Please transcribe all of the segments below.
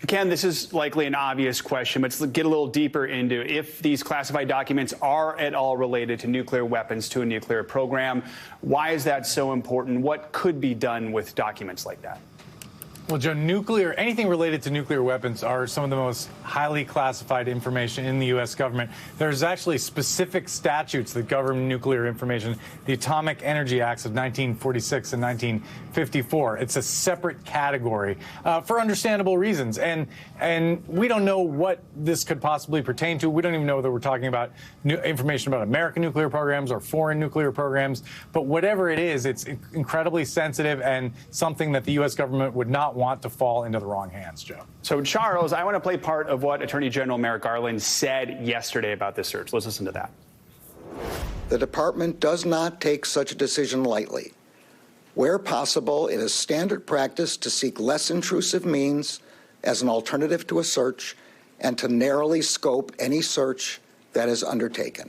Ken, this is likely an obvious question, but let's get a little deeper into if these classified documents are at all related to nuclear weapons, to a nuclear program. Why is that so important? What could be done with documents like that? Well, Joe, anything related to nuclear weapons are some of the most highly classified information in the U.S. government. There's actually specific statutes that govern nuclear information, the Atomic Energy Acts of 1946 and 1954. It's a separate category for understandable reasons. And we don't know what this could possibly pertain to. We don't even know whether we're talking about information about American nuclear programs or foreign nuclear programs. But whatever it is, it's incredibly sensitive and something that the U.S. government would not want to fall into the wrong hands, Joe. So, Charles, I want to play part of what Attorney General Merrick Garland said yesterday about this search. Let's listen to that. The department does not take such a decision lightly. Where possible, it is standard practice to seek less intrusive means as an alternative to a search and to narrowly scope any search that is undertaken.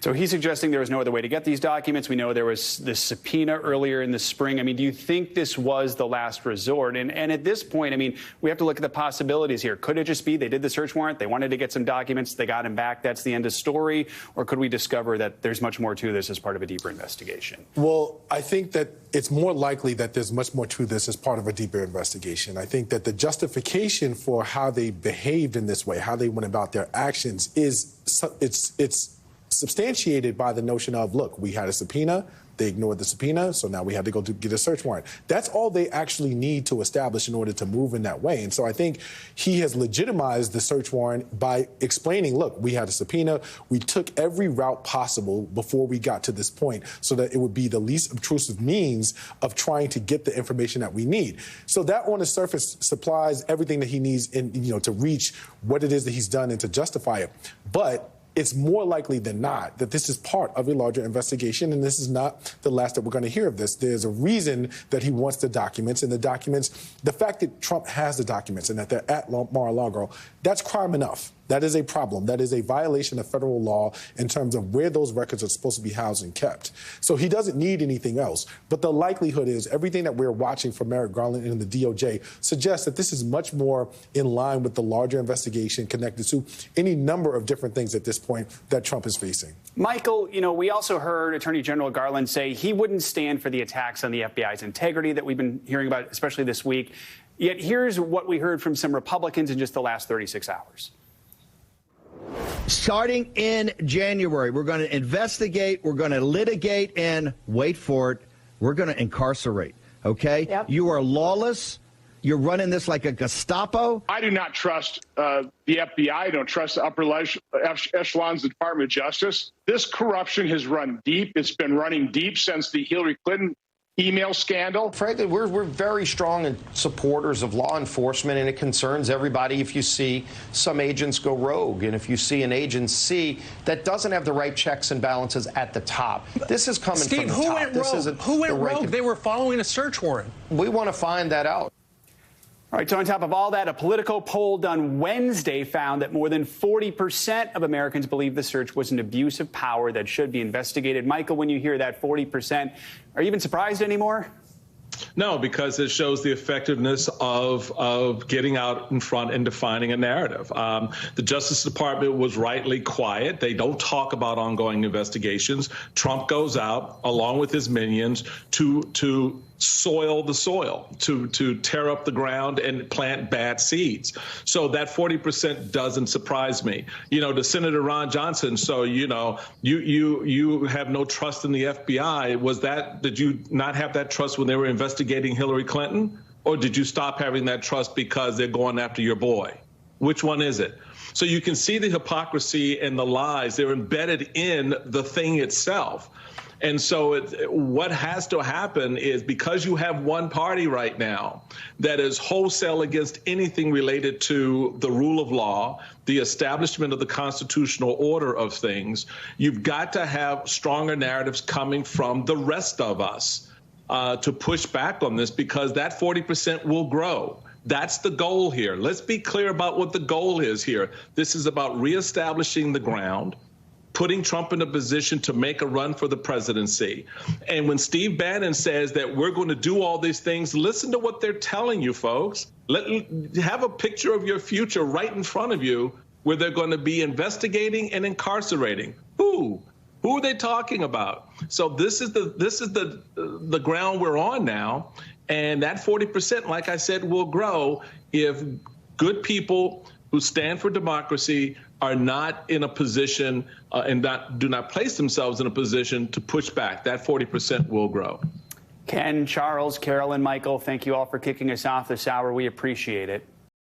So he's suggesting there was no other way to get these documents. We know there was this subpoena earlier in the spring. I mean, do you think this was the last resort? And at this point, I mean, we have to look at the possibilities here. Could it just be they did the search warrant, they wanted to get some documents, they got him back, that's the end of story? Or could we discover that there's much more to this as part of a deeper investigation? Well, I think that it's more likely that there's much more to this as part of a deeper investigation. I think that the justification for how they behaved in this way, how they went about their actions, it's substantiated by the notion of, look, we had a subpoena, they ignored the subpoena, so now we had to go to get a search warrant. That's all they actually need to establish in order to move in that way. And so I think he has legitimized the search warrant by explaining, look, we had a subpoena, we took every route possible before we got to this point so that it would be the least obtrusive means of trying to get the information that we need. So that on the surface supplies everything that he needs to reach what it is that he's done and to justify it. But it's more likely than not that this is part of a larger investigation, and this is not the last that we're going to hear of this. There's a reason that he wants the documents, and the fact that Trump has the documents and that they're at Mar-a-Lago, that's crime enough. That is a problem. That is a violation of federal law in terms of where those records are supposed to be housed and kept. So he doesn't need anything else. But the likelihood is everything that we're watching from Merrick Garland and the DOJ suggests that this is much more in line with the larger investigation connected to any number of different things at this point that Trump is facing. Michael, we also heard Attorney General Garland say he wouldn't stand for the attacks on the FBI's integrity that we've been hearing about, especially this week. Yet here's what we heard from some Republicans in just the last 36 hours. Starting in January, we're going to investigate, we're going to litigate, and wait for it, we're going to incarcerate, okay? Yep. You are lawless. You're running this like a Gestapo. I do not trust the FBI. I don't trust the upper echelons of the Department of Justice. This corruption has run deep. It's been running deep since the Hillary Clinton email scandal. Frankly, we're very strong supporters of law enforcement, and it concerns everybody if you see some agents go rogue and if you see an agency that doesn't have the right checks and balances at the top. This is coming from the top. Who went rogue? Who went rogue? They were following a search warrant. We want to find that out. All right, so on top of all that, a Politico poll done Wednesday found that more than 40% of Americans believe the search was an abuse of power that should be investigated. Michael, when you hear that 40%, are you even surprised anymore? No, because it shows the effectiveness of getting out in front and defining a narrative. The Justice Department was rightly quiet. They don't talk about ongoing investigations. Trump goes out, along with his minions, to soil the soil, to tear up the ground and plant bad seeds. So that 40% doesn't surprise me. To Senator Ron Johnson, so you have no trust in the FBI. Did you not have that trust when they were investigating Hillary Clinton? Or did you stop having that trust because they're going after your boy? Which one is it? So you can see the hypocrisy and the lies. They're embedded in the thing itself. And so what has to happen is, because you have one party right now that is wholesale against anything related to the rule of law, the establishment of the constitutional order of things, you've got to have stronger narratives coming from the rest of us to push back on this, because that 40% will grow. That's the goal here. Let's be clear about what the goal is here. This is about reestablishing the ground, putting Trump in a position to make a run for the presidency. And when Steve Bannon says that we're going to do all these things, listen to what they're telling you, folks. Have a picture of your future right in front of you where they're going to be investigating and incarcerating. Who? Who are they talking about? So this is the ground we're on now. And that 40%, like I said, will grow if good people who stand for democracy are not in a position and do not place themselves in a position to push back. That 40% will grow. Ken, Charles, Carolyn, Michael, thank you all for kicking us off this hour. We appreciate it.